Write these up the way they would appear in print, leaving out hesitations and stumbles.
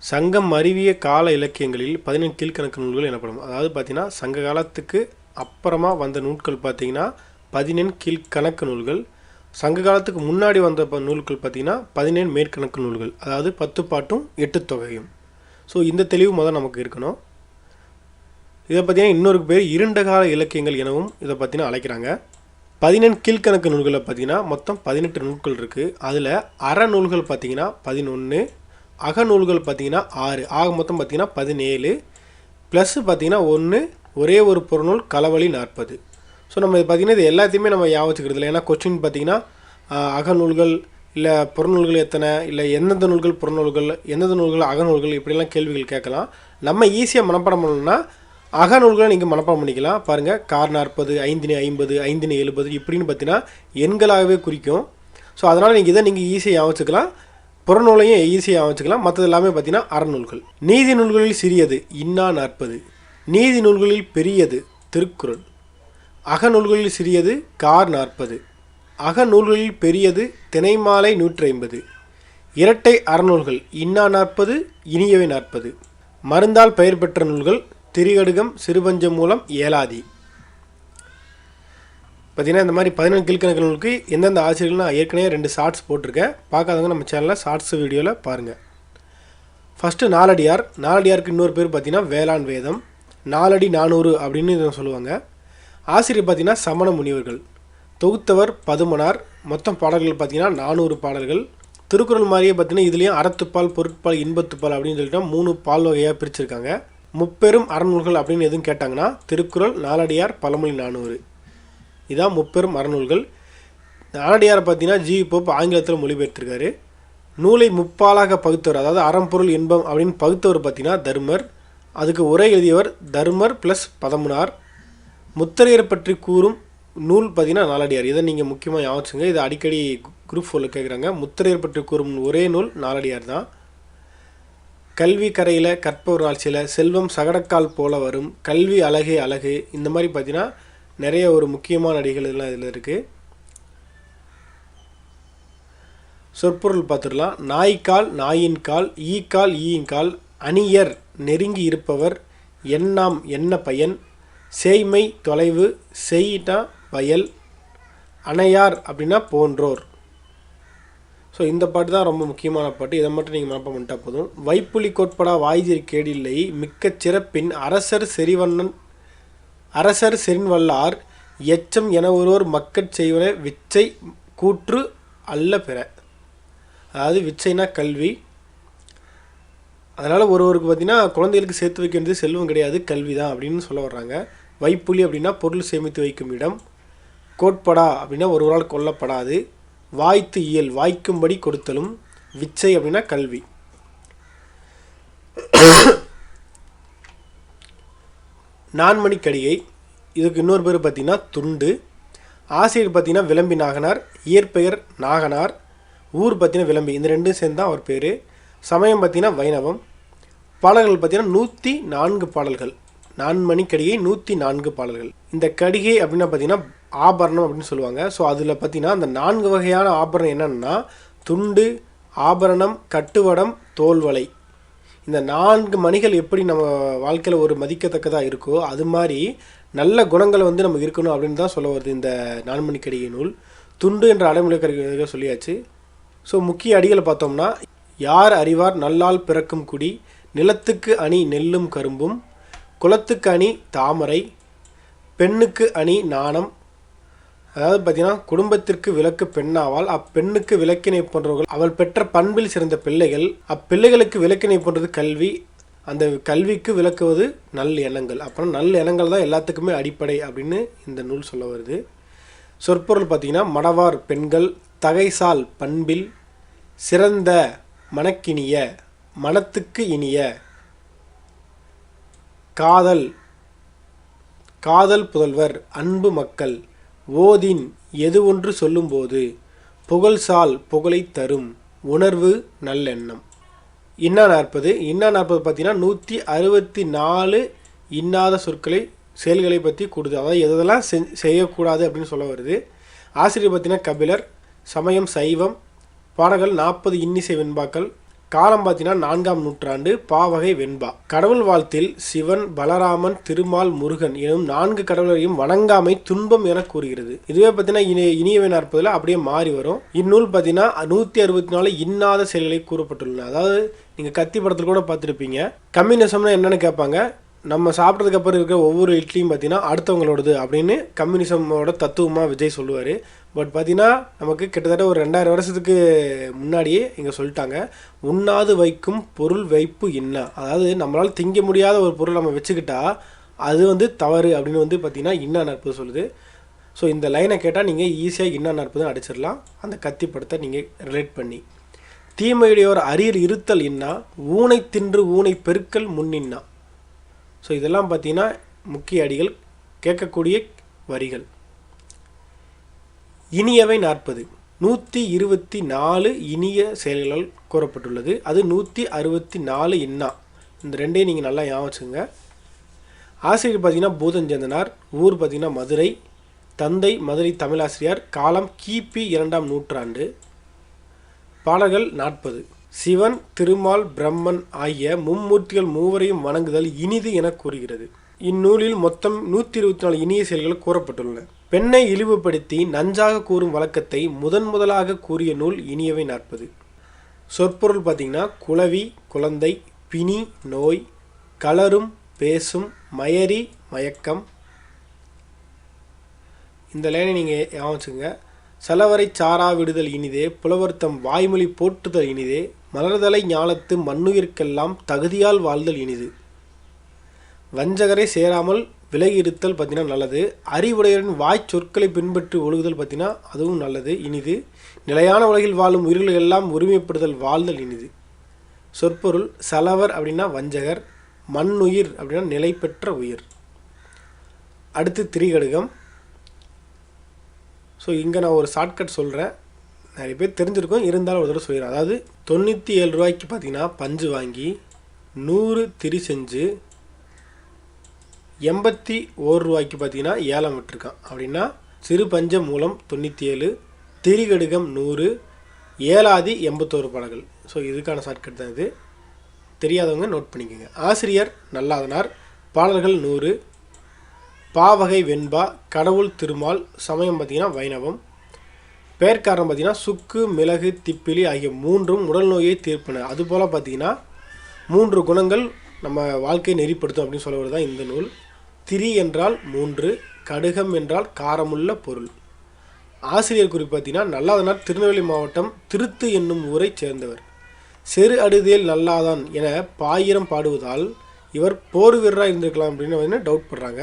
சங்கம் அறிவிய கால இலக்கியங்களில் 17 கீழ்கணக்கு நூல்கள் எனப்படும். அதாவது பார்த்தீங்கன்னா சங்க காலத்துக்கு அப்புறமா வந்த நூல்கள் பார்த்தீங்கன்னா 17 கீழ்கணக்கு நூல்கள். சங்க காலத்துக்கு முன்னாடி வந்த நூல்கள் பார்த்தீங்கன்னா 17 மேற்கணக்கு நூல்கள். அதாவது 10 பாட்டும் 8 தொகையும். ஸோ இந்த தெளிவு முதல் நமக்கு இருக்கணும். இதை பார்த்தீங்கன்னா இன்னொரு பேர் இருண்ட கால இலக்கியங்கள் எனவும் இதை பார்த்தீங்கன்னா அழைக்கிறாங்க. 17 கீழ்கணக்கு நூல்களில் பார்த்தீங்கன்னா மொத்தம் 18 நூல்கள் இருக்குது. அதில் அறநூல்கள் பார்த்தீங்கன்னா 11, அகநூல்கள் பார்த்தீங்கன்னா 6, ஆக மொத்தம் பார்த்தீங்கன்னா 17 ப்ளஸ் பார்த்தீங்கன்னா 1 ஒரே ஒரு புறநூல் களவழி 40. ஸோ நம்ம இது பார்த்திங்கன்னா இது எல்லாத்தையுமே நம்ம ஞாபகம் வச்சுக்கிறது இல்லை. ஏன்னா கொஸ்டின் பார்த்திங்கன்னா அகநூல்கள் இல்லை புறநூல்கள் எத்தனை, இல்லை எந்தெந்த நூல்கள் புறநூல்கள், எந்தெந்த நூல்கள் அகநூல்கள், இப்படிலாம் கேள்விகள் கேட்கலாம். நம்ம ஈஸியாக மனப்பாடம் பண்ணணும்னா அகநூல்களை நீங்கள் மனப்பாடம் பண்ணிக்கலாம். பாருங்கள், கார் 40, 5 50, 5 70 இப்படின்னு பார்த்தீங்கன்னா எண்களாகவே குறிக்கும். ஸோ அதனால் நீங்கள் இதை நீங்கள் ஈஸியாக ஞாபகம் வச்சுக்கலாம். புறநூலையும் ஈஸியாக வச்சுக்கலாம். மற்றது எல்லாமே பார்த்தீங்கன்னா அறநூல்கள். நீதி நூல்களில் சிறியது இன்னா 40, நீதி நூல்களில் பெரியது திருக்குறள். அகநூல்களில் சிறியது கார் 40, அகநூல்களில் பெரியது திணைமாலை 150. இரட்டை அறநூல்கள் இன்னா 40, இனியவை 40. மருந்தால் பெயர் பெற்ற நூல்கள் திரிகடுகம், சிறுபஞ்ச மூலம், ஏலாதி. பார்த்தீங்கன்னா இந்த மாதிரி 17 கீழ்கணக்கு நூலுக்கு எந்தெந்த ஆசிரியர்கள் நான் ஏற்கனவே 2 ஷார்ட்ஸ் போட்டிருக்கேன். பார்க்காதவங்க நம்ம சேனலில் ஷார்ட்ஸ் வீடியோவில் பாருங்கள். ஃபஸ்ட்டு நாலடியார். நாலடியாருக்கு இன்னொரு பேர் பார்த்தீங்கன்னா வேளாண் வேதம், 4 அடி 400 அப்படின்னு இதை சொல்லுவாங்க. ஆசிரியர் பார்த்தீங்கன்னா சமண முனிவர்கள். தொகுத்தவர் பதுமனார். மொத்தம் பாடல்கள் பார்த்தீங்கன்னா 400 பாடல்கள். திருக்குறள் மாதிரியே பார்த்தீங்கன்னா இதுலேயும் அறத்துப்பால், பொருட்பால், இன்பத்துப்பால் அப்படின்னு சொல்லிட்டு 3 பால் வகையாக பிரிச்சிருக்காங்க. முப்பெரும் அறநூல்கள் அப்படின்னு எதுவும் கேட்டாங்கன்னா திருக்குறள், நாலடியார், பழமொழி 400 இதான் முப்பெரும் அறநூல்கள். நாலடியாரை பார்த்தீங்கன்னா ஜி போப் ஆங்கிலத்தில் மொழிபெயர்த்திருக்காரு. நூலை முப்பாலாக பகுத்தவர், அதாவது அறம்பொருள் இன்பம் அப்படின்னு பகுத்தவர் பார்த்தீங்கன்னா தர்மர். அதுக்கு உரை எழுதியவர் தர்மர் ப்ளஸ் பதமுனார். முத்தரையர் பற்றி கூறும் நூல் பார்த்தீங்கன்னா நாலடியார். இதை நீங்கள் முக்கியமாக ஞாபகம். இதை அடிக்கடி குரூப் 4ல் கேட்குறாங்க. முத்தரையர் பற்றி கூறும் ஒரே நூல் நாலடியார் தான். கல்வி கரையில் கற்பவர் ஆட்சியில் செல்வம் சகடக்கால் போல வரும், கல்வி அழகே அழகு, இந்த மாதிரி பார்த்தீங்கன்னா நிறைய ஒரு முக்கியமான அடிகள் இதெல்லாம் இதில் இருக்குது. சொற்பொருள் பார்த்துடலாம். நாய்க்கால் நாயின் கால், ஈக்கால் ஈயின் கால், அணியர் நெருங்கி இருப்பவர், எண்ணாம் என்ன பயன், சேய்மை தொலைவு, செய்யிட்டா வயல், அணையார் அப்படின்னா போன்றோர். ஸோ இந்த பாட்டு தான் ரொம்ப முக்கியமான பாட்டு. இதை மட்டும் நீங்கள் மனப்பாடம் பண்ணிட்டா போதும். வைப்புலி கோட்படா வாய்திரி கேடில்லை, மிக்க சிறப்பின் அரசர் செறின்வல்லார், எச்சம் என ஒருவர் மக்கட் செய்வன விச்சை கூற்று அல்ல பிற. அதாவது விச்சைனா கல்வி. அதனால் ஒருவருக்கு பார்த்திங்கன்னா குழந்தைகளுக்கு சேர்த்து வைக்க வேண்டியது செல்வம் கிடையாது, கல்வி தான் அப்படின்னு சொல்ல வர்றாங்க. வைப்புலி அப்படின்னா பொருள் சேமித்து வைக்கும் இடம். கோட்படா அப்படின்னா ஒருவரால் கொல்லப்படாது. வாய்த்து இயல், வாய்க்கும்படி கொடுத்தலும். விச்சை அப்படின்னா கல்வி. நான்மணிக்கடிகை. இதுக்கு இன்னொரு பேர் பார்த்திங்கன்னா துண்டு. ஆசிரியர் பார்த்திங்கன்னா விளம்பி நாகனார். இயற்பெயர் நாகனார். ஊர் பார்த்திங்கன்னா விளம்பி. இந்த ரெண்டும் சேர்ந்து தான் அவர் பேர். சமயம் பார்த்திங்கன்னா வைணவம். பாடல்கள் பார்த்திங்கன்னா 104 பாடல்கள். நான்மணிக்கடிகை 104 பாடல்கள். இந்த கடிகை அப்படின்னா பார்த்திங்கன்னா ஆபரணம் அப்படின்னு சொல்லுவாங்க. ஸோ அதில் பார்த்திங்கன்னா அந்த 4 வகையான ஆபரணம் என்னென்னா துண்டு, ஆபரணம், கட்டுவடம், தோல்வலை. இந்த 4 மணிகள் எப்படி நம்ம வாழ்க்கையில் ஒரு மதிக்கத்தக்கதாக இருக்கோ அது மாதிரி நல்ல குணங்கள் நம்ம இருக்கணும் அப்படின்னு தான் சொல்ல வருது இந்த நான்மணிக்கடிகை நூல். துண்டு என்ற அடைமொழி கருவிக சொல்லியாச்சு. ஸோ முக்கிய அடிகளை பார்த்தோம்னா, யார் அறிவார் நல்லால் பிறக்கும் குடி, நிலத்துக்கு அணி நெல்லும் கரும்பும், குலத்துக்கு அணி தாமரை, பெண்ணுக்கு அணி நாணம். அதாவது பார்த்தீங்கன்னா குடும்பத்திற்கு விளக்கு பெண்ணாவால், அப்பெண்ணுக்கு விளக்கினை போன்றவர்கள், அவள் பெற்ற பண்பில் சிறந்த பிள்ளைகள், அப்பிள்ளைகளுக்கு விளக்கினை போன்றது கல்வி, அந்த கல்விக்கு விளக்குவது நல் எண்ணங்கள். அப்புறம் நல் எண்ணங்கள் தான் எல்லாத்துக்குமே அடிப்படை அப்படின்னு இந்த நூல் சொல்ல வருது. சொற்பொருள் பார்த்தீங்கன்னா மடவார் பெண்கள், தகைசால் பண்பில், சிறந்த மனக்கினிய, மனத்துக்கு இனிய, காதல், காதல் புதல்வர், அன்பு மக்கள், ஓதின் எது ஒன்று சொல்லும்போது, புகழ்சால் புகழை தரும், உணர்வு நல்லெண்ணம். இன்னா 40. இன்னா 40 பார்த்தீங்கன்னா 164 இன்னாத சொற்களை செயல்களை பற்றி கூடுது. அதாவது எதெல்லாம் செய்யக்கூடாது அப்படின்னு சொல்ல வருது. ஆசிரியர் பார்த்தீங்கன்னா கபிலர். சமயம் சைவம். பாடல்கள் 40 இன்னிசை வெண்பாக்கள். காலம் பார்த்தீங்கன்னா 4ஆம் நூற்றாண்டு, பாவகை வெண்பா. கடவுள் வாழ்த்தில் சிவன், பலராமன், திருமால், முருகன் எனும் 4 கடவுளையும் வணங்காமை துன்பம் என கூறுகிறது. இதுவே பார்த்தீங்கன்னா இனியவை நாற்பதுல அப்படியே மாறி வரும். இந்நூல் பார்த்தீங்கன்னா 164 இன்னாத செயல்களை கூறப்பட்டுள்ளன. அதாவது நீங்கள் கத்தி படத்தில் கூட பார்த்துருப்பீங்க. கம்யூனிசம்னா என்னன்னு கேட்பாங்க. நம்ம சாப்பிட்றதுக்கு அப்புறம் இருக்கிற ஒவ்வொரு இட்லியும் பார்த்தீங்கன்னா அடுத்தவங்களோடது அப்படின்னு கம்யூனிசமோட தத்துவமாக விஜய் சொல்லுவார். பட் பார்த்தீங்கன்னா நமக்கு கிட்டத்தட்ட ஒரு 2000 வருஷத்துக்கு முன்னாடியே இங்கே சொல்லிட்டாங்க, உண்ணாது வைக்கும் பொருள் வைப்பு இன்னா. அதாவது நம்மளால் திங்க முடியாத ஒரு பொருள் நம்ம வச்சுக்கிட்டா அது வந்து தவறு அப்படின்னு வந்து பார்த்தீங்கன்னா இன்னா நற்பது சொல்லுது. ஸோ இந்த லைனை கேட்டால் நீங்கள் ஈஸியாக இன்னா நற்பதுன்னு அடிச்சிடலாம், அந்த கத்தி படத்தை நீங்கள் ரிலேட் பண்ணி. தீமையுடையோர் அரியல் இருத்தல் இன்னா, ஊனை தின்று ஊனை பெருக்கல் முன்னின்னா. ஸோ இதெல்லாம் பார்த்தீங்கன்னா முக்கிய அடிகள், கேட்கக்கூடிய வரிகள். இனியவை 40 124 இனிய செயல்களால் கூறப்பட்டுள்ளது. அது 164 இன்னா. இந்த ரெண்டையும் நீங்கள் நல்லா ஞாபகம் வச்சுங்க. ஆசிரியர் பார்த்தீங்கன்னா பூதஞ்சேந்தனார், ஊர் பார்த்தீங்கன்னா மதுரை, தந்தை மதுரை தமிழாசிரியர், காலம் கிபி 2ஆம் நூற்றாண்டு. பாடல்கள் 40. சிவன், திருமால், பிரம்மன் ஆகிய மும்மூர்த்திகள் மூவரையும் வணங்குதல் இனிது என கூறுகிறது. இந்நூலில் மொத்தம் 124 இனிய செயல்கள் கூறப்பட்டுள்ளன. பெண்ணை இழிவுபடுத்தி நஞ்சாக கூறும் வழக்கத்தை முதலாக கூறிய நூல் இனியவை 40. சொற்பொருள் பார்த்தீங்கன்னா குளவி, குழந்தை, பிணி, நோய், கலரும், பேசும், மயரி, மயக்கம். இந்த லைனை நீங்கள் ஞாபகம். செலவரை சாரா விடுதல் இனிதே, புலவர்த்தம் வாய்மொழி போற்றுதல் இனிதே, மலர்தலை ஞாலத்து மண்ணுயிர்க்கெல்லாம் தகுதியால் வாழ்தல் இனிது. வஞ்சகரை சேராமல் விலகி இருத்தல் பார்த்தீங்கன்னா நல்லது. அறிவுடையரின் வாய் சொற்களை பின்பற்றி ஒழுகுதல் பார்த்தீங்கன்னா அதுவும் நல்லது, இனிது. நிலையான உலகில் வாழும் உயிர்கள் எல்லாம் உரிமைப்படுதல் வாழ்தல் இனிது. சொற்பொருள் செலவர் அப்படின்னா வஞ்சகர், மண்ணுயிர் அப்படின்னா நிலை பெற்ற உயிர். அடுத்து திரிகடுகம். ஸோ இங்கே நான் ஒரு ஷார்ட்கட் சொல்கிறேன், நிறைய பேர் தெரிஞ்சிருக்கும், இருந்தாலும் ஒரு தடவை சொல்லிடுறேன். அதாவது 97 ரூபாய்க்கு பார்த்தீங்கன்னா பஞ்சு வாங்கி 100 திரி செஞ்சு 81 ரூபாய்க்கு பார்த்தீங்கன்னா ஏலம் விட்டுருக்கான். அப்படின்னா சிறு பஞ்ச மூலம் 97, திரிகடுகம் 100, ஏலாதி 81 பாடல்கள். ஸோ இதுக்கான ஷார்ட்கட் தான் இது, தெரியாதவங்க நோட் பண்ணிக்கோங்க. ஆசிரியர் நல்லாதனார், பாடல்கள் 100, பாவகை வெண்பா, கடவுள் திருமால், சமயம் பார்த்தீங்கன்னா வைணவம். பெயர்க்காரன் பார்த்தீங்கன்னா சுக்கு, மிளகு, திப்பிலி ஆகிய 3ம் உடல் நோயை தீர்ப்பன. அதுபோல் பார்த்தீங்கன்னா 3 குணங்கள் நம்ம வாழ்க்கையை நெறிப்படுத்தும் அப்படின்னு சொல்லுவது தான் இந்த நூல். திரி என்றால் 3, கடுகம் என்றால் காரமுள்ள பொருள். ஆசிரியர் குறிப்பு பார்த்தீங்கன்னா நல்லாதனார் திருநெல்வேலி மாவட்டம் திருத்து என்னும் ஊரை சேர்ந்தவர். செரு அடுதேல் நல்லாதான் என பாயிரம் பாடுவதால் இவர் போர் வீரராக இருந்திருக்கலாம் அப்படின்னு டவுட் பண்ணுறாங்க.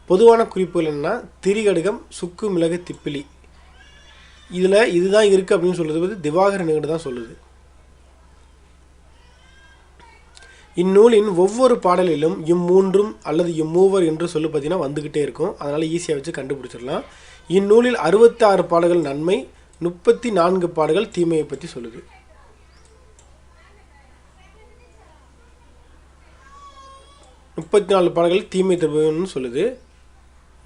பொதுவான குறிப்புகள் என்னென்னா திரிகடுகம், சுக்கு, மிளகு, திப்பிலி, இதில் இதுதான் இருக்குது அப்படின்னு சொல்லுறது திவாகர நிகடு தான் சொல்லுது. இந்நூலின் ஒவ்வொரு பாடலிலும் இம்மூன்றும் அல்லது இம்மூவர் என்று சொல்லி பார்த்தீங்கன்னா வந்துக்கிட்டே இருக்கும். அதனால் ஈஸியாக வச்சு கண்டுபிடிச்சிடலாம். இந்நூலில் 66 பாடல்கள் நன்மை, 34 பாடல்கள் தீமையை பற்றி சொல்லுது. பாடல்கள் தீமை தருவன்னு சொல்லுது.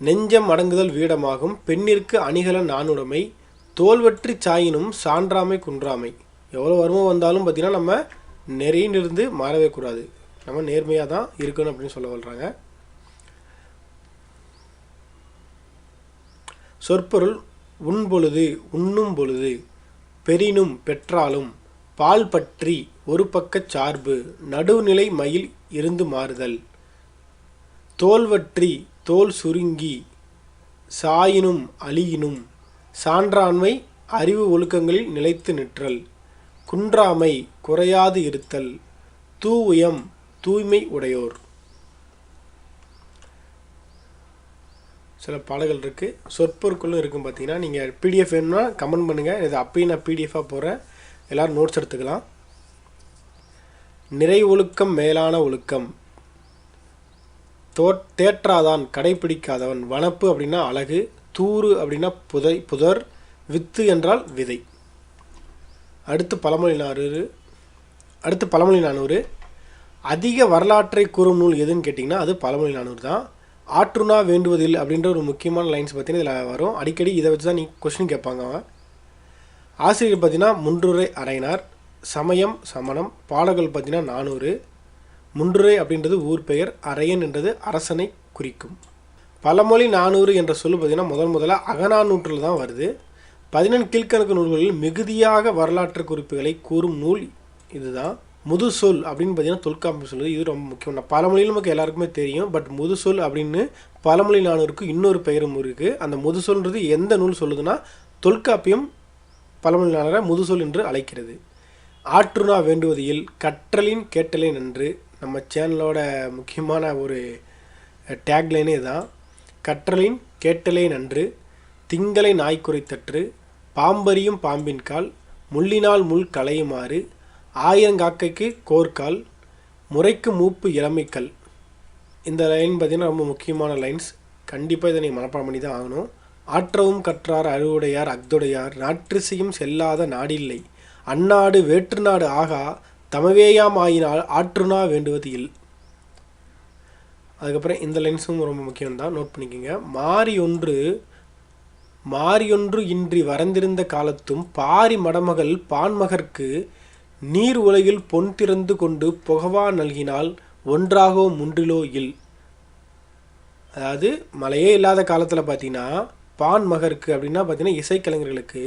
நெஞ்சம் அடங்குதல் வீடமாகும், பெண்ணிற்கு அணிகல நானுடைமை, தோல்வற்றி சாயினும் சான்றாமை குன்றாமை. எவ்வளோ வறுமை வந்தாலும் பார்த்தீங்கன்னா நம்ம நெறியிலிருந்து மாறவே கூடாது, நம்ம நேர்மையாக தான் இருக்கணும் அப்படின்னு சொல்ல வர்றாங்க. சொற்பொருள் உண்பொழுது, உண்ணும் பொழுது, பெரினும் பெற்றாலும், பால் பற்றி, ஒரு பக்க சார்பு, நடுவுநிலை மயில் இருந்து மாறுதல், தோல்வற்றி, தோல் சுருங்கி, சாயினும் அழியினும், சான்றாண்மை, அறிவு ஒழுக்கங்களில் நிலைத்து நிற்றல், குன்றாமை, குறையாது இருத்தல், தூயம், தூய்மை உடையோர். சில பாடல்கள் இருக்குது, சொற்பொருட்களும் இருக்கும். பார்த்தீங்கன்னா நீங்கள் பிடிஎஃப் வேணும்னா கமெண்ட் பண்ணுங்கள், இது அப்பயும் நான் பிடிஎஃபாக போகிறேன், எல்லோரும் நோட்ஸ் எடுத்துக்கலாம். நிறை ஒழுக்கம் மேலான ஒழுக்கம், தேற்றாதான் கடைப்பிடிக்காதவன், வனப்பு அப்படின்னா அழகு, தூறு அப்படின்னா புதர், வித்து என்றால் விதை. அடுத்து பழமொழி 400. அதிக வரலாற்றை கூறும் நூல் எதுன்னு கேட்டிங்கன்னா அது பழமொழி 400 தான். ஆற்றுனா வேண்டுவதில் அப்படின்ற ஒரு முக்கியமான லைன்ஸ் பார்த்தீங்கன்னா இதில் வரும். அடிக்கடி இதை வச்சு தான் நீ கொஸ்டின் கேட்பாங்க. அவன் ஆசிரியர் பார்த்தீங்கன்னா முன்றுரை அரையனார், சமயம் சமணம், பாடல்கள் பார்த்தீங்கன்னா 400. முன்றுரை அப்படின்றது ஊர் பெயர், அரையன் என்றது அரசனை குறிக்கும். பழமொழி 400 என்ற சொல் பார்த்தீங்கன்னா முதல்ல அகநானூற்றில் தான் வருது. 14 கீழ்க்கணக்கு நூல்களில் மிகுதியாக வரலாற்று குறிப்புகளை கூறும் நூல் இதுதான். முதுசொல் அப்படின்னு பார்த்தீங்கன்னா தொல்காப்பியம் சொல்லுது. இது ரொம்ப முக்கியம். பழமொழியில் நமக்கு எல்லாருக்குமே தெரியும். பட் முதுசொல் அப்படின்னு பழமொழி 400க்கு இன்னொரு பெயரும் இருக்குது. அந்த முதுசொல்ன்றது எந்த நூல் சொல்லுதுன்னா தொல்காப்பியம் பழமொழி 400 முதுசொல் என்று அழைக்கிறது. ஆற்றுணா வேண்டுவதில் கற்றலின் கேட்டலே நன்று. நம்ம சேனலோட முக்கியமான ஒரு டேக்லைனே தான். கற்றலின் கேட்டலே நன்று, திங்களை நாய்க்குரைத்தற்று, பாம்பரியும் பாம்பின்கால், முள்ளினால் முள் களையுமாறு, ஆயிரங்காக்கைக்கு கோர்க்கால், முறைக்கு மூப்பு இளமைக்கல். இந்த லைன் பார்த்திங்கன்னா ரொம்ப முக்கியமான லைன்ஸ். கண்டிப்பாக இதை நீங்கள் மனப்பாடம் பண்ணி தான் ஆகணும். ஆற்றவும் கற்றார் அறுவுடையார் அக்துடையார், நாற்றிசையும் செல்லாத நாடில்லை, அந்நாடு வேற்று நாடு ஆகா, தமவேயாம் ஆயினால் ஆற்றுணா வேண்டுவது இல். அதுக்கப்புறம் இந்த லைன்ஸும் ரொம்ப முக்கியம்தான், நோட் பண்ணிக்கோங்க. மாறியொன்று இன்றி வரந்திருந்த காலத்தும் பாரி மடமகள் பான்மகற்கு நீர் உலகில் பொன் திறந்து கொண்டு புகவா நல்கினால் ஒன்றாகோ முன்றிலோ இல். அதாவது மழையே இல்லாத காலத்தில் பார்த்தீங்கன்னா பான்மகருக்கு அப்படின்னா பார்த்தீங்கன்னா இசைக்கலைஞர்களுக்கு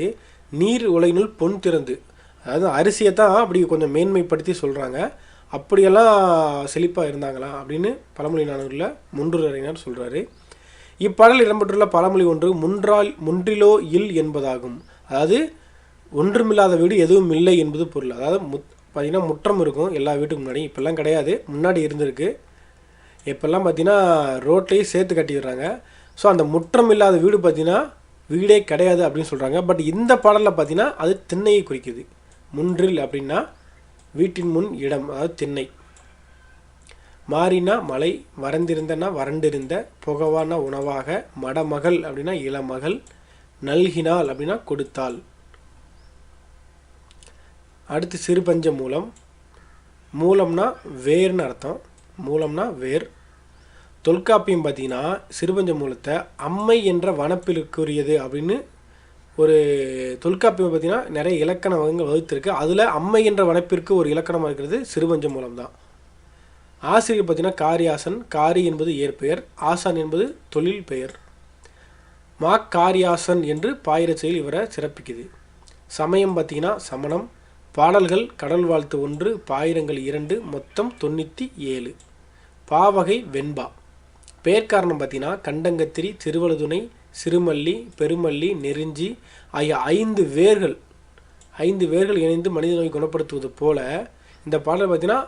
நீர் உலகினுள் பொன் திறந்து, அதாவது அரிசியை தான் அப்படி கொஞ்சம் மேன்மைப்படுத்தி சொல்கிறாங்க. அப்படியெல்லாம் செழிப்பாக இருந்தாங்களா அப்படின்னு பழமொழி 400ல் முன்றுரையினர் சொல்கிறாரு. இப்பாடல் இடம்பெற்றுள்ள பழமொழி ஒன்று முன்றிலோ இல் என்பதாகும். அதாவது ஒன்றுமில்லாத வீடு எதுவும் இல்லை என்பது பொருள். அதாவது பார்த்திங்கன்னா முற்றம் இருக்கும் எல்லா வீட்டுக்கு முன்னாடி. இப்போல்லாம் கிடையாது, முன்னாடி இருந்திருக்கு. இப்போல்லாம் பார்த்திங்கன்னா ரோட்லேயே சேர்த்து கட்டிடுறாங்க. ஸோ அந்த முற்றம் இல்லாத வீடு பார்த்திங்கன்னா வீடே கிடையாது அப்படின்னு சொல்கிறாங்க. பட் இந்த பாடலில் பார்த்திங்கன்னா அது திண்ணையை குறிக்குது. முன்றில் அப்படின்னா வீட்டின் முன் இடம், அதாவது திண்ணை. மாறினா மலை, வறந்திருந்தனா வறண்டிருந்த, புகவானா உணவாக, மடமகள் அப்படின்னா இளமகள், நல்கினாள் அப்படின்னா கொடுத்தாள். அடுத்து சிறுபஞ்ச மூலம். மூலம்னா வேர்னு அர்த்தம். மூலம்னா வேர். தொல்காப்பியம் பார்த்தீங்கன்னா சிறுபஞ்ச மூலத்தை அம்மை என்ற வனப்பிற்குரியது அப்படின்னு ஒரு தொல்காப்பியம் பார்த்தீங்கன்னா நிறைய இலக்கண வகுத்திருக்கு. அதில் அம்மை என்ற வனப்பிற்கு ஒரு இலக்கணமாக இருக்கிறது சிறுபஞ்ச மூலம் தான். ஆசிரியர் பார்த்தீங்கன்னா காரியாசன். காரி என்பது இயற்பெயர், ஆசான் என்பது தொழில் பெயர். காரியாசன் என்று பாயிரச்செயல் இவரை சிறப்பிக்குது. சமயம் பார்த்தீங்கன்னா சமணம். பாடல்கள் கடல் வாழ்த்து 1, பாயிரங்கள் 2, மொத்தம் 97. பாவகை வெண்பா. பெயர்க்காரணம் பார்த்தீங்கன்னா கண்டங்கத்திரி, திருவழுதுணை, சிறுமல்லி, பெருமல்லி, நெருஞ்சி ஆகிய 5 வேர்கள் இணைந்து மனித நோயை குணப்படுத்துவது போல இந்த பாடல் பார்த்தீங்கன்னா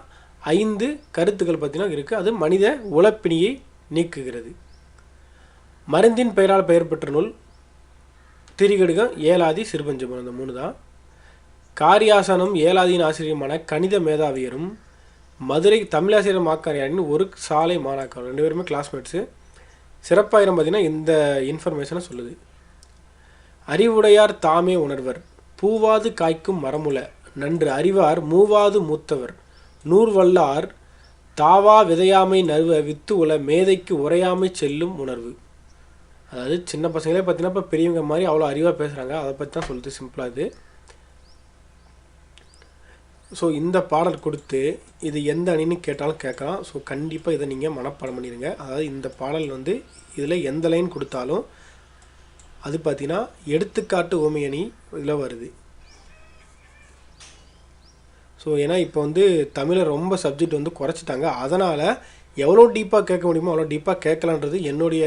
5 கருத்துக்கள் பார்த்தீங்கன்னா இருக்குது. அது மனித உளப்பிணியை நீக்குகிறது. மருந்தின் பெயரால் பெயர் பெற்ற நூல் திரிகடுகம், ஏலாதி, சிறுபஞ்சமூலம். இந்த 3 தான். காரியாசனம் ஏலாதியின் ஆசிரியருமான கணித மேதாவியரும் மதுரை தமிழாசிரியர் மாக்காரியாரின் ஒரு சாலை மாணாக்கர் 2 பேருமே கிளாஸ்மேட்ஸு. சிறப்பாயிரம் பார்த்தீங்கன்னா இந்த இன்ஃபர்மேஷனை சொல்லுது. அறிவுடையார் தாமே உணர்வர், பூவாது காய்க்கும் மரமுல, நன்று அறிவார் மூவாது மூத்தவர், நூர்வல்லார் தாவா விதையாமை நறுவ வித்து உல மேதைக்கு உரையாமை செல்லும் உணர்வு. அதாவது சின்ன பசங்களே பார்த்தீங்கன்னா இப்போ பெரியவங்க மாதிரி அவ்வளோ அறிவாக பேசுகிறாங்க. அதை பற்றி தான் சொல்லுது சிம்பிளாக இது. ஸோ இந்த பாடல் கொடுத்து இது எந்த அணின்னு கேட்டாலும் கேட்கலாம். ஸோ கண்டிப்பாக இதை நீங்கள் மனப்பாடம் பண்ணிடுங்க. அதாவது இந்த பாடல் வந்து இதில் எந்த லைன் கொடுத்தாலும் அது பார்த்தீங்கன்னா எடுத்துக்காட்டு ஓமை அணி இதில் வருது. ஸோ ஏன்னா இப்போ வந்து தமிழை ரொம்ப சப்ஜெக்ட் வந்து குறைச்சிட்டாங்க. அதனால் எவ்வளோ டீப்பாக கேட்க முடியுமோ அவ்வளோ டீப்பாக கேட்கலான்றது என்னுடைய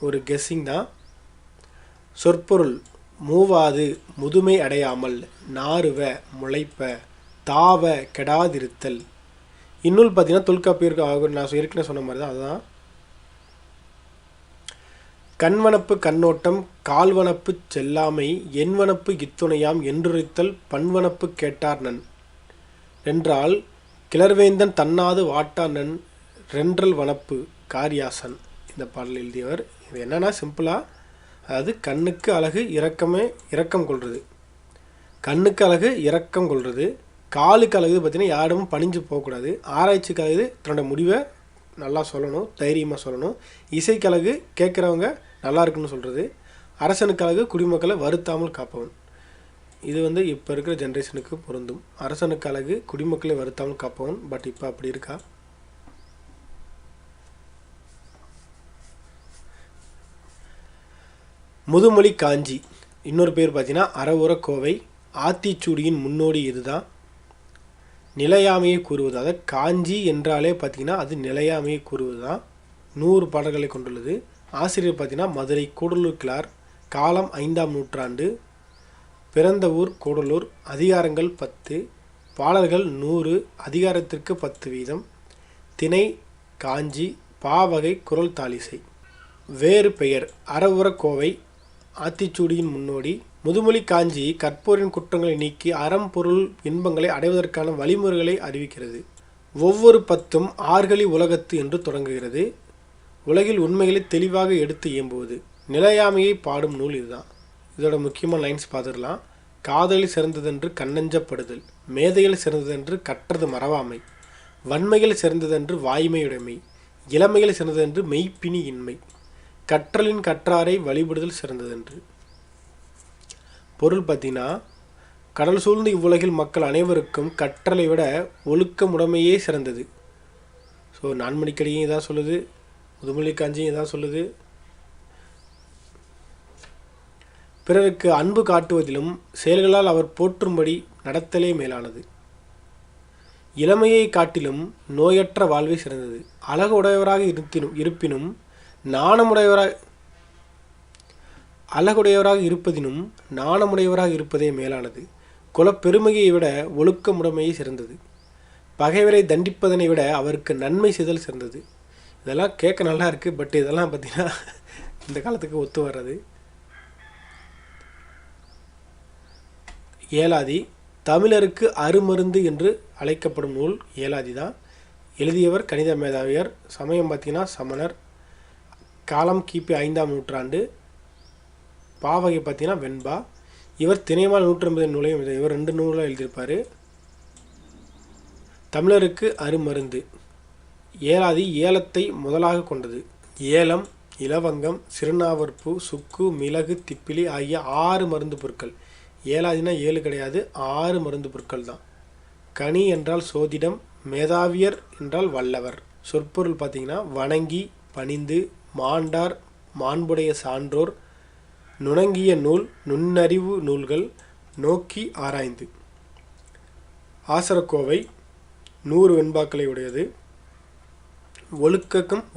ஒரு கெஸ்ஸிங் தான். சொற்பொருள் மூவாது முதுமை அடையாமல், நாறுவ முளைப்ப, தாவ கெடாதிருத்தல். இன்னும் பார்த்தீங்கன்னா தொல்காப்பியருக்கு நான் ஏற்கனவே சொன்ன மாதிரி தான். அதுதான் கண்வனப்பு கண்ணோட்டம், கால்வனப்பு செல்லாமை, எண்வனப்பு இத்துணையாம் என்றுரைத்தல், பண்வனப்பு கேட்டார் நன் என்றால் கிளர்வேந்தன் தன்னாது வாட்டா நன் ரென்றல் வனப்பு. காரியாசன் இந்த பாடல் எழுதியவர். இது என்னன்னா சிம்பிளாக, அதாவது கண்ணுக்கு அழகு இரக்கம் கொள்வது, கண்ணுக்கு அழகு இரக்கம் கொள்வது, காலுக்கு அழகு பார்த்தீங்கன்னா யாரும் பணிஞ்சு போகக்கூடாது, ஆராய்ச்சிக்கு அழகு தன்னோட முடிவை நல்லா சொல்லணும், தைரியமாக சொல்லணும், இசைக்கு அழகு கேட்குறவங்க நல்லா இருக்குன்னு சொல்கிறது, அரசனுக்கு அழகு குடிமக்களை வருத்தாமல் காப்பவன். இது வந்து இப்போ இருக்கிற ஜென்ரேஷனுக்கு பொருந்தும். அரசனுக்கு அழகு குடிமக்களை வருத்தாமல் காப்பவன். பட் இப்போ அப்படி இருக்கா? முதுமொழி காஞ்சி இன்னொரு பேர் பார்த்தீங்கன்னா அறவுர கோவை. ஆத்திச்சூடியின் முன்னோடி இதுதான். நிலையாமையை கூறுவது, அதாவது காஞ்சி என்றாலே பார்த்தீங்கன்னா அது நிலையாமையை கூறுவது தான். 100 பாடல்களை கொண்டுள்ளது. ஆசிரியர் பார்த்தீங்கன்னா மதுரை கூடலூர் கிளார். காலம் 5ஆம் நூற்றாண்டு. பிறந்த ஊர் கூடலூர். அதிகாரங்கள் 10, பாடல்கள் 100, அதிகாரத்திற்கு 10 வீதம். திணை காஞ்சி. பாவகை குறள் தாளிசை. வேறு பெயர் அறவுர கோவை, ஆத்திச்சூடியின் முன்னோடி. முதுமொழி காஞ்சி கற்போரின் குற்றங்களை நீக்கி அறம் பொருள் இன்பங்களை அடைவதற்கான வழிமுறைகளை அறிவிக்கிறது. ஒவ்வொரு பத்தும் ஆர்கலி உலகத்து என்று தொடங்குகிறது. உலகில் உண்மைகளை தெளிவாக எடுத்து இயம்புவது. நிலையாமையை பாடும் நூல் இதுதான். இதோட முக்கியமான லைன்ஸ் பார்த்துடலாம். காதலில் சிறந்ததென்று கண்ணஞ்சப்படுதல், மேதையில் சிறந்ததென்று கற்றது மறவாமை, வன்மையில் சிறந்ததென்று வாய்மையுடைமை, இளமையில் சிறந்ததென்று மெய்ப்பினி இன்மை, கற்றலின் கற்றாரை வழிபடுதல் சிறந்ததென்று. பொருள் பார்த்தீங்கன்னா, கடல் சூழ்ந்த இவ்வுலகில் மக்கள் அனைவருக்கும் கற்றலை விட ஒழுக்கமுடைமையே சிறந்தது. ஸோ நான்மணிக்கடியும் இதான் சொல்லுது, முதுமொழி காஞ்சியும் இதான் சொல்லுது. பிறருக்கு அன்பு காட்டுவதிலும் செயல்களால் அவர் போற்றும்படி நடத்தலே மேலானது. இளமையை காட்டிலும் நோயற்ற வாழ்வே சிறந்தது. அழகுடையவராக இருப்பினும் அழகுடையவராக இருப்பதினும் நாணமுடையவராக இருப்பதே மேலானது. குலப்பெருமையை விட ஒழுக்கமுடைமையே சிறந்தது. பகைவரை தண்டிப்பதனை விட அவருக்கு நன்மை செய்தல் சிறந்தது. இதெல்லாம் கேட்க நல்லா இருக்குது. பட் இதெல்லாம் பார்த்திங்கன்னா இந்த காலத்துக்கு ஒத்து வர்றது. ஏலாதி தமிழருக்கு அருமருந்து என்று அழைக்கப்படும் நூல் ஏலாதி தான். எழுதியவர் கணித மேதாவியர். சமயம் பார்த்திங்கன்னா சமணர். காலம் கிபி 5ஆம் நூற்றாண்டு. பாவகை பார்த்திங்கன்னா வெண்பா. இவர் திணைமால் 180 நூலையும் இவர் 2 நூலாக எழுதியிருப்பார். தமிழருக்கு அருமருந்து. ஏலாதி ஏலத்தை முதலாக கொண்டது. ஏலம், இலவங்கம், சிறுநாவற்பூ, சுக்கு, மிளகு, திப்பிலி ஆகிய 6 மருந்து பொருட்கள். ஏலாதினா 7 கிடையாது, 6 மருந்து பொருட்கள் தான். கனி என்றால் சோதிடம், மேதாவியர் என்றால் வல்லவர். சொற்பொருள் பார்த்திங்கன்னா வணங்கி, பணிந்து, மாண்டார், மாண்புடைய சான்றோர், நுணங்கிய நூல், நுண்ணறிவு நூல்கள், நோக்கி ஆராய்ந்து. ஆசரக்கோவை 100 வெண்பாக்களை உடையது.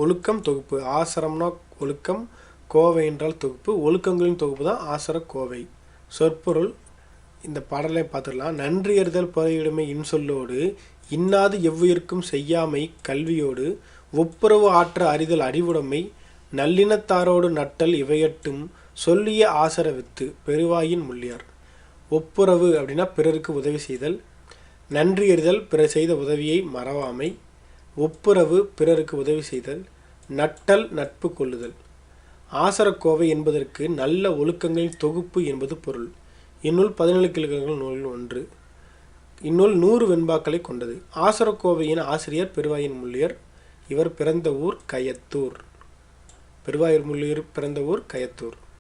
ஒழுக்கம் தொகுப்பு. ஆசரம்னா ஒழுக்கம், கோவை என்றால் தொகுப்பு. ஒழுக்கங்களின் தொகுப்பு தான் ஆசரக்கோவை. சொற்பொருள் இந்த பாடலை பார்த்துடலாம். நன்றியறிதல் பொறையுடைமை இன்சொல்லோடு இன்னாது எவ்வுயிர்க்கும் செய்யாமை கல்வியோடு ஒப்புரவு ஆற்ற அறிதல் அறிவுடைமை நல்லினத்தாரோடு நட்டல் இவையட்டும் சொல்லிய ஆசர வித்து பெருவாயின் முள்ளியார். ஒப்புரவு அப்படின்னா பிறருக்கு உதவி செய்தல். நன்றி எறிதல் பிறர் செய்த உதவியை மறவாமை. ஒப்புரவு பிறருக்கு உதவி செய்தல். நட்டல் நட்பு கொள்ளுதல். ஆசரக்கோவை என்பதற்கு நல்ல ஒழுக்கங்களின் தொகுப்பு என்பது பொருள். இந்நூல் 17 கிழக்குகள் நூலில் ஒன்று. இந்நூல் 100 வெண்பாக்களை கொண்டது. ஆசரக்கோவையின் ஆசிரியர் பெருவாயின் முள்ளியர். இவர் பிறந்த ஊர் கயத்தூர். பெருவாயூர் முள்ளியர் பிறந்த ஊர் கயத்தூர்.